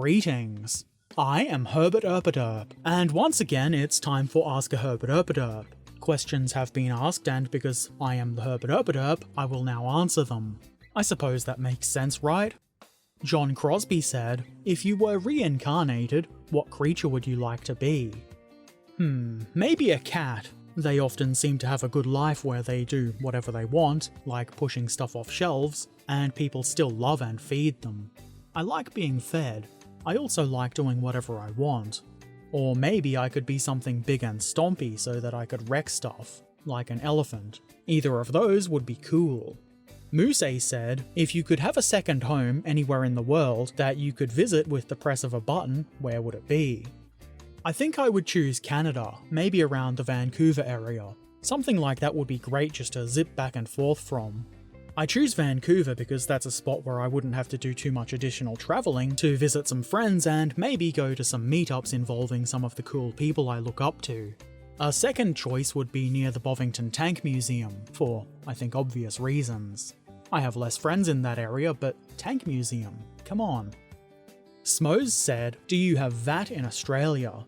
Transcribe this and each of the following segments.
Greetings! I am Herbert Erpaderp, and once again it's time for Ask a Herbert Erpaderp. Questions have been asked, and because I am the Herbert Erpaderp, I will now answer them. I suppose that makes sense, right? John Crosby said, if you were reincarnated, what creature would you like to be? Maybe a cat. They often seem to have a good life where they do whatever they want, like pushing stuff off shelves, and people still love and feed them. I like being fed. I also like doing whatever I want. Or maybe I could be something big and stompy so that I could wreck stuff, like an elephant. Either of those would be cool. Moose said, if you could have a second home anywhere in the world that you could visit with the press of a button, where would it be? I think I would choose Canada, maybe around the Vancouver area. Something like that would be great just to zip back and forth from. I choose Vancouver because that's a spot where I wouldn't have to do too much additional travelling to visit some friends and maybe go to some meetups involving some of the cool people I look up to. A second choice would be near the Bovington Tank Museum, for, I think, obvious reasons. I have less friends in that area, but Tank Museum, come on. Smoes said, do you have VAT in Australia?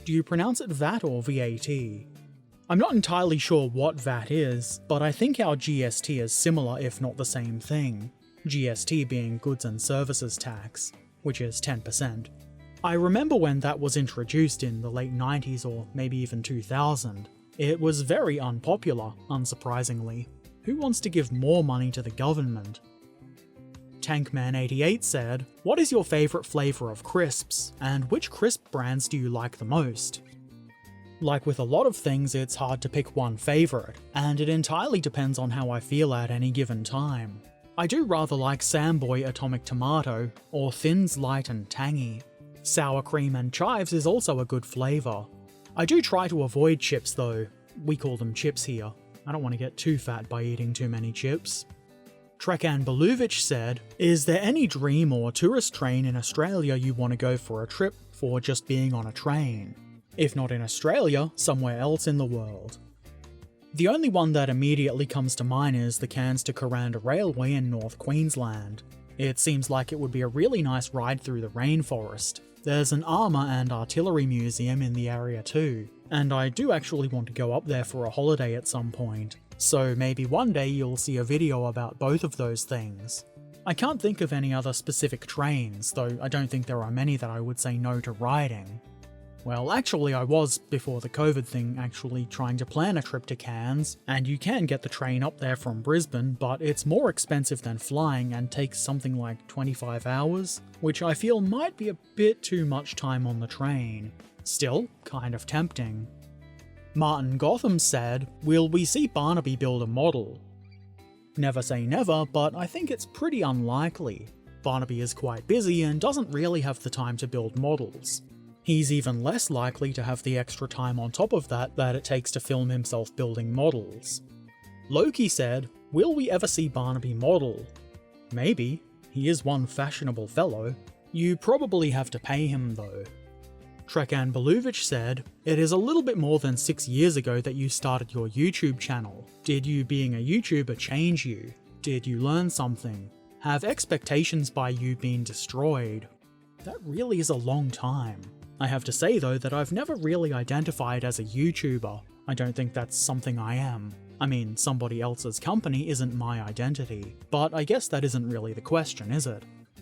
Do you pronounce it VAT or VAT? I'm not entirely sure what VAT is, but I think our GST is similar if not the same thing. GST being goods and services tax, which is 10%. I remember when that was introduced in the late 90s or maybe even 2000. It was very unpopular, unsurprisingly. Who wants to give more money to the government? Tankman88 said, what is your favourite flavour of crisps, and which crisp brands do you like the most? Like with a lot of things, it's hard to pick one favourite, and it entirely depends on how I feel at any given time. I do rather like Samboy Atomic Tomato, or Thins Light and Tangy. Sour cream and chives is also a good flavour. I do try to avoid chips though. We call them chips here. I don't want to get too fat by eating too many chips. Trekan Belovich said, is there any dream or tourist train in Australia you want to go for a trip for just being on a train? If not in Australia, somewhere else in the world. The only one that immediately comes to mind is the Cairns to Kuranda Railway in North Queensland. It seems like it would be a really nice ride through the rainforest. There's an armour and artillery museum in the area too, and I do actually want to go up there for a holiday at some point, so maybe one day you'll see a video about both of those things. I can't think of any other specific trains, though I don't think there are many that I would say no to riding. Well, actually I was, before the COVID thing, actually trying to plan a trip to Cairns, and you can get the train up there from Brisbane, but it's more expensive than flying and takes something like 25 hours, which I feel might be a bit too much time on the train. Still, kind of tempting. Martin Gotham said, will we see Barnaby build a model? Never say never, but I think it's pretty unlikely. Barnaby is quite busy and doesn't really have the time to build models. He's even less likely to have the extra time on top of that it takes to film himself building models. Loki said, will we ever see Barnaby model? Maybe. He is one fashionable fellow. You probably have to pay him though. Trekan Belovich said, it is a little bit more than 6 years ago that you started your YouTube channel. Did you being a YouTuber change you? Did you learn something? Have expectations by you been destroyed? That really is a long time. I have to say though that I've never really identified as a YouTuber. I don't think that's something I am. I mean, somebody else's company isn't my identity, but I guess that isn't really the question, is it?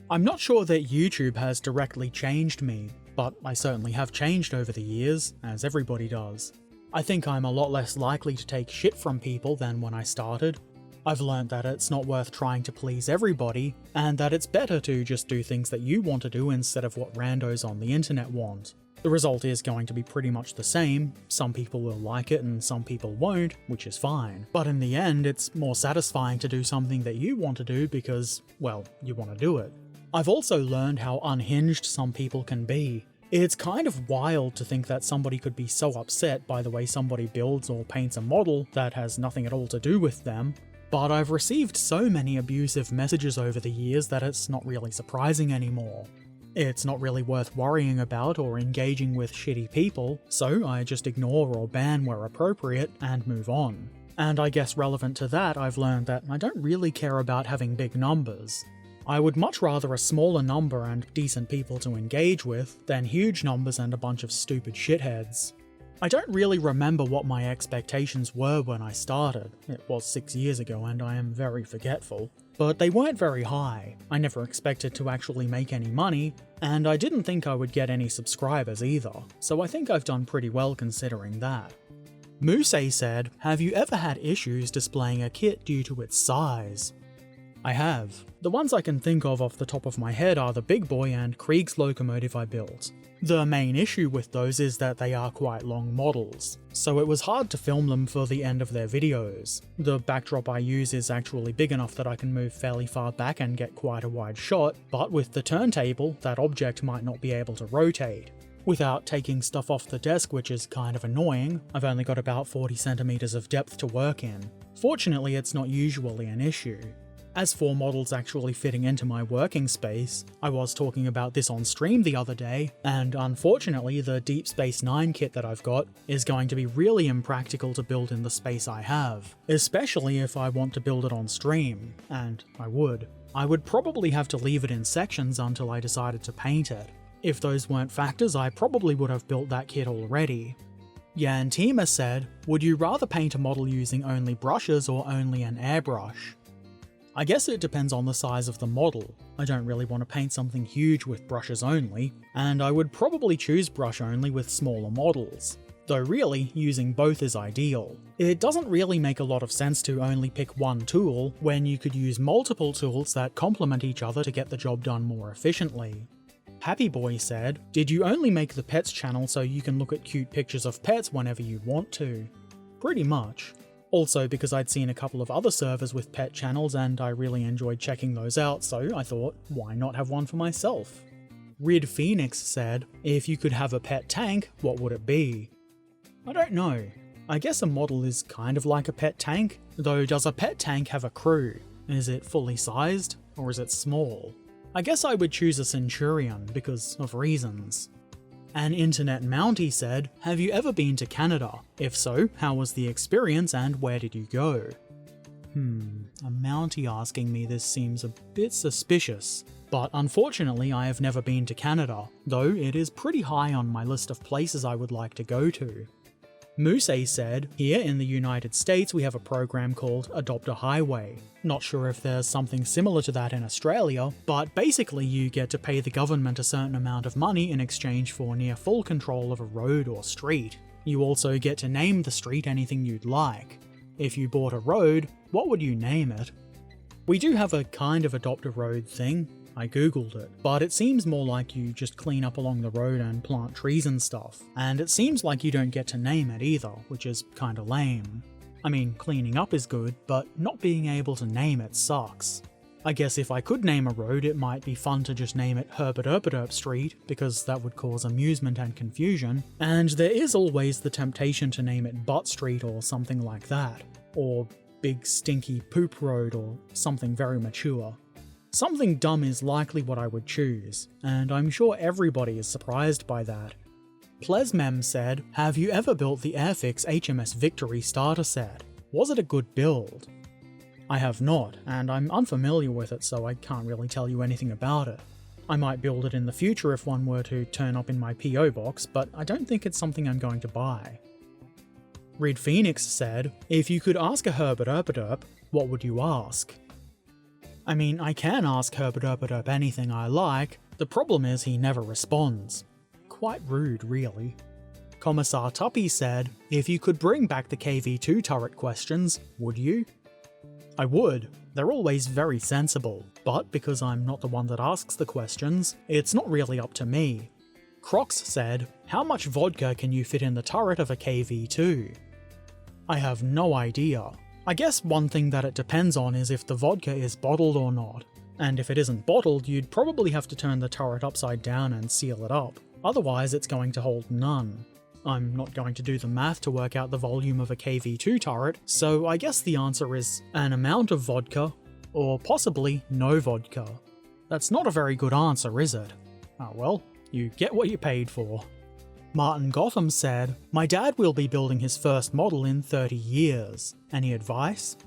I'm not sure that YouTube has directly changed me, but I certainly have changed over the years, as everybody does. I think I'm a lot less likely to take shit from people than when I started. I've learned that it's not worth trying to please everybody, and that it's better to just do things that you want to do instead of what randos on the internet want. The result is going to be pretty much the same. Some people will like it and some people won't, which is fine. But in the end, it's more satisfying to do something that you want to do because, well, you want to do it. I've also learned how unhinged some people can be. It's kind of wild to think that somebody could be so upset by the way somebody builds or paints a model that has nothing at all to do with them. But I've received so many abusive messages over the years that it's not really surprising anymore. It's not really worth worrying about or engaging with shitty people, so I just ignore or ban where appropriate and move on. And I guess relevant to that, I've learned that I don't really care about having big numbers. I would much rather a smaller number and decent people to engage with than huge numbers and a bunch of stupid shitheads. I don't really remember what my expectations were when I started. It was 6 years ago and I am very forgetful. But they weren't very high. I never expected to actually make any money, and I didn't think I would get any subscribers either, so I think I've done pretty well considering that. Moose said, have you ever had issues displaying a kit due to its size? I have. The ones I can think of off the top of my head are the Big Boy and Krieg's locomotive I built. The main issue with those is that they are quite long models, so it was hard to film them for the end of their videos. The backdrop I use is actually big enough that I can move fairly far back and get quite a wide shot, but with the turntable, that object might not be able to rotate. Without taking stuff off the desk, which is kind of annoying, I've only got about 40 centimeters of depth to work in. Fortunately, it's not usually an issue. As for models actually fitting into my working space, I was talking about this on stream the other day, and unfortunately the Deep Space Nine kit that I've got is going to be really impractical to build in the space I have, especially if I want to build it on stream, and I would. I would probably have to leave it in sections until I decided to paint it. If those weren't factors, I probably would have built that kit already. Yantima said, would you rather paint a model using only brushes or only an airbrush? I guess it depends on the size of the model. I don't really want to paint something huge with brushes only, and I would probably choose brush only with smaller models. Though really, using both is ideal. It doesn't really make a lot of sense to only pick one tool when you could use multiple tools that complement each other to get the job done more efficiently. Happy Boy said, did you only make the pets channel so you can look at cute pictures of pets whenever you want to? Pretty much. Also because I'd seen a couple of other servers with pet channels and I really enjoyed checking those out, so I thought, why not have one for myself? Rid Phoenix said, if you could have a pet tank, what would it be? I don't know. I guess a model is kind of like a pet tank, though does a pet tank have a crew? Is it fully sized, or is it small? I guess I would choose a Centurion because of reasons. An internet Mountie said, have you ever been to Canada? If so, how was the experience and where did you go? A Mountie asking me this seems a bit suspicious, but unfortunately I have never been to Canada, though it is pretty high on my list of places I would like to go to. Moose said, here in the United States we have a program called Adopt a Highway. Not sure if there's something similar to that in Australia, but basically you get to pay the government a certain amount of money in exchange for near full control of a road or street. You also get to name the street anything you'd like. If you bought a road, what would you name it? We do have a kind of adopt a road thing. I googled it, but it seems more like you just clean up along the road and plant trees and stuff, and it seems like you don't get to name it either, which is kinda lame. I mean, cleaning up is good, but not being able to name it sucks. I guess if I could name a road, it might be fun to just name it Herbert Erpaderp Street, because that would cause amusement and confusion, and there is always the temptation to name it Butt Street or something like that, or Big Stinky Poop Road or something very mature. Something dumb is likely what I would choose, and I'm sure everybody is surprised by that. Plesmem said, have you ever built the Airfix HMS Victory starter set? Was it a good build? I have not, and I'm unfamiliar with it so I can't really tell you anything about it. I might build it in the future if one were to turn up in my PO box, but I don't think it's something I'm going to buy. Red Phoenix said, if you could ask a Herbert Erpaderp, what would you ask? I mean, I can ask Herbert Erpaderp anything I like, the problem is he never responds. Quite rude, really. Commissar Tuppy said, if you could bring back the KV-2 turret questions, would you? I would. They're always very sensible, but because I'm not the one that asks the questions, it's not really up to me. Crocs said, how much vodka can you fit in the turret of a KV-2? I have no idea. I guess one thing that it depends on is if the vodka is bottled or not, and if it isn't bottled, you'd probably have to turn the turret upside down and seal it up, otherwise it's going to hold none. I'm not going to do the math to work out the volume of a KV-2 turret, so I guess the answer is an amount of vodka, or possibly no vodka. That's not a very good answer, is it? Oh well, you get what you paid for. Martin Gotham said, my dad will be building his first model in 30 years. Any advice?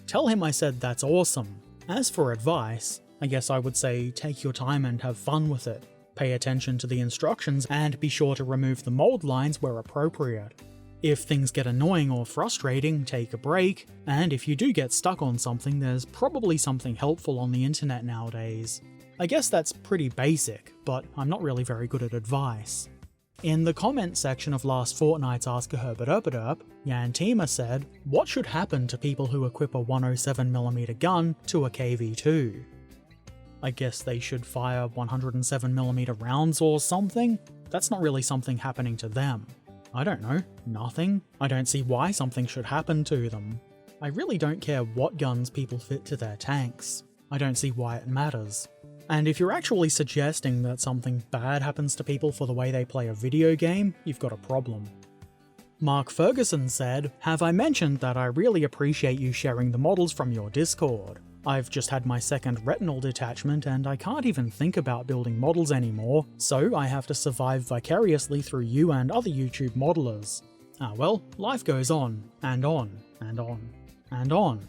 Tell him I said that's awesome. As for advice, I guess I would say take your time and have fun with it. Pay attention to the instructions and be sure to remove the mold lines where appropriate. If things get annoying or frustrating, take a break, and if you do get stuck on something, there's probably something helpful on the internet nowadays. I guess that's pretty basic, but I'm not really very good at advice. In the comment section of last fortnight's Ask a Herbert Erpaderp, Yantima said, "What should happen to people who equip a 107mm gun to a KV-2? I guess they should fire 107mm rounds or something? That's not really something happening to them. I don't know, nothing? I don't see why something should happen to them. I really don't care what guns people fit to their tanks. I don't see why it matters. And if you're actually suggesting that something bad happens to people for the way they play a video game, you've got a problem." Mark Ferguson said, "Have I mentioned that I really appreciate you sharing the models from your Discord? I've just had my second retinal detachment and I can't even think about building models anymore, so I have to survive vicariously through you and other YouTube modelers. Ah well, life goes on, and on, and on, and on,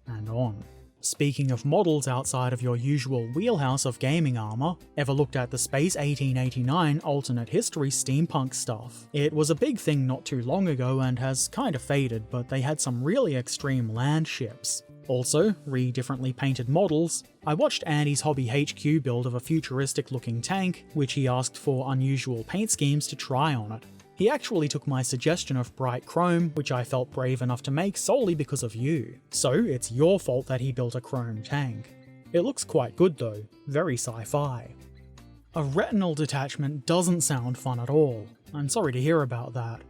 and on." Speaking of models outside of your usual wheelhouse of gaming armor, ever looked at the Space 1889 alternate history steampunk stuff? It was a big thing not too long ago and has kind of faded, but they had some really extreme land ships. Also, differently painted models. I watched Andy's Hobby HQ build of a futuristic looking tank, which he asked for unusual paint schemes to try on it. He actually took my suggestion of bright chrome, which I felt brave enough to make solely because of you. So it's your fault that he built a chrome tank. It looks quite good though, very sci-fi. A retinal detachment doesn't sound fun at all. I'm sorry to hear about that.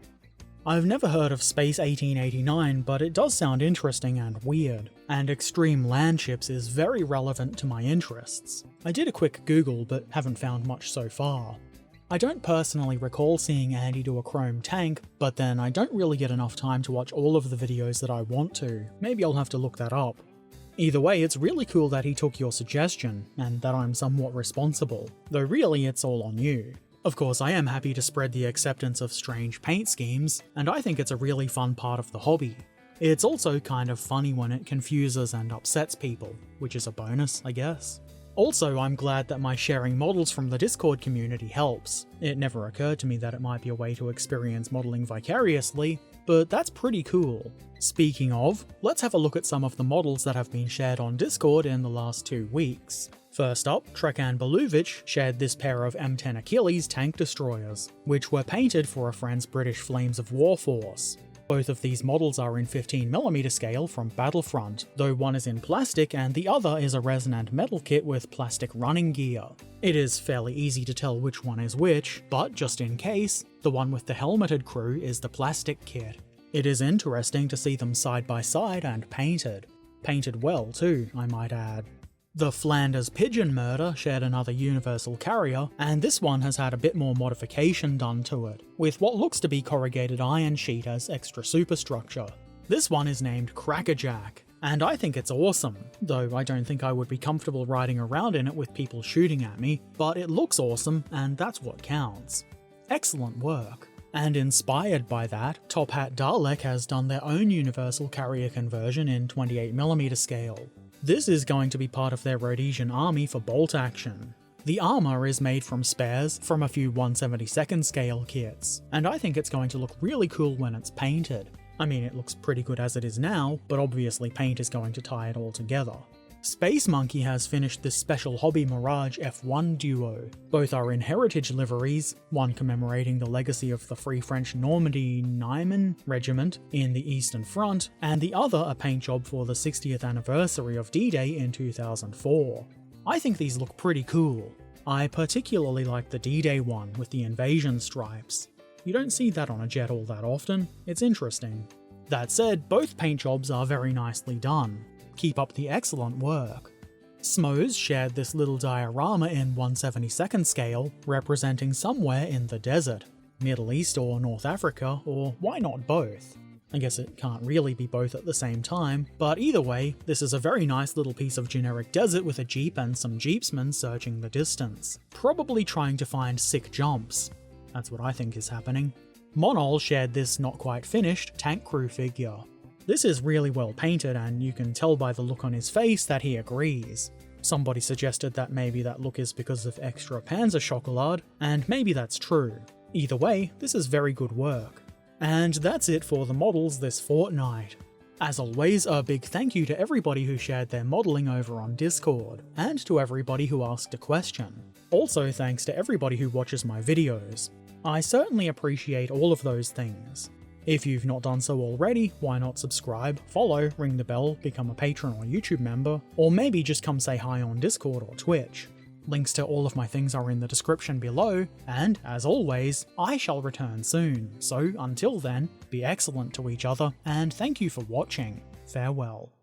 I've never heard of Space 1889, but it does sound interesting and weird, and extreme land ships is very relevant to my interests. I did a quick Google, but haven't found much so far. I don't personally recall seeing Andy do a chrome tank, but then I don't really get enough time to watch all of the videos that I want to. Maybe I'll have to look that up. Either way, it's really cool that he took your suggestion, and that I'm somewhat responsible, though really it's all on you. Of course, I am happy to spread the acceptance of strange paint schemes, and I think it's a really fun part of the hobby. It's also kind of funny when it confuses and upsets people, which is a bonus, I guess. Also, I'm glad that my sharing models from the Discord community helps. It never occurred to me that it might be a way to experience modeling vicariously, but that's pretty cool. Speaking of, let's have a look at some of the models that have been shared on Discord in the last 2 weeks. First up, Trekan Belovich shared this pair of M10 Achilles tank destroyers, which were painted for a friend's British Flames of War force. Both of these models are in 15mm scale from Battlefront, though one is in plastic and the other is a resin and metal kit with plastic running gear. It is fairly easy to tell which one is which, but just in case, the one with the helmeted crew is the plastic kit. It is interesting to see them side by side and painted. Painted well too, I might add. The Flanders Pigeon Murder shared another universal carrier, and this one has had a bit more modification done to it, with what looks to be corrugated iron sheet as extra superstructure. This one is named Crackerjack, and I think it's awesome, though I don't think I would be comfortable riding around in it with people shooting at me, but it looks awesome, and that's what counts. Excellent work. And inspired by that, Top Hat Dalek has done their own universal carrier conversion in 28mm scale. This is going to be part of their Rhodesian army for bolt action. The armour is made from spares from a few 1/72nd scale kits, and I think it's going to look really cool when it's painted. I mean, it looks pretty good as it is now, but obviously paint is going to tie it all together. Space Monkey has finished this special Hobby Mirage F1 duo. Both are in heritage liveries, one commemorating the legacy of the Free French Normandy Niemen Regiment in the Eastern Front, and the other a paint job for the 60th anniversary of D-Day in 2004. I think these look pretty cool. I particularly like the D-Day one with the invasion stripes. You don't see that on a jet all that often, it's interesting. That said, both paint jobs are very nicely done. Keep up the excellent work. Smoes shared this little diorama in 1/72nd scale, representing somewhere in the desert, Middle East or North Africa, or why not both? I guess it can't really be both at the same time, but either way, this is a very nice little piece of generic desert with a jeep and some jeepsmen searching the distance, probably trying to find sick jumps. That's what I think is happening. Monol shared this not quite finished tank crew figure. This is really well painted and you can tell by the look on his face that he agrees. Somebody suggested that maybe that look is because of extra Panzer chocolate, and maybe that's true. Either way, this is very good work. And that's it for the models this fortnight. As always, a big thank you to everybody who shared their modelling over on Discord, and to everybody who asked a question. Also thanks to everybody who watches my videos. I certainly appreciate all of those things. If you've not done so already, why not subscribe, follow, ring the bell, become a patron or YouTube member, or maybe just come say hi on Discord or Twitch. Links to all of my things are in the description below, and as always, I shall return soon, so until then, be excellent to each other, and thank you for watching. Farewell.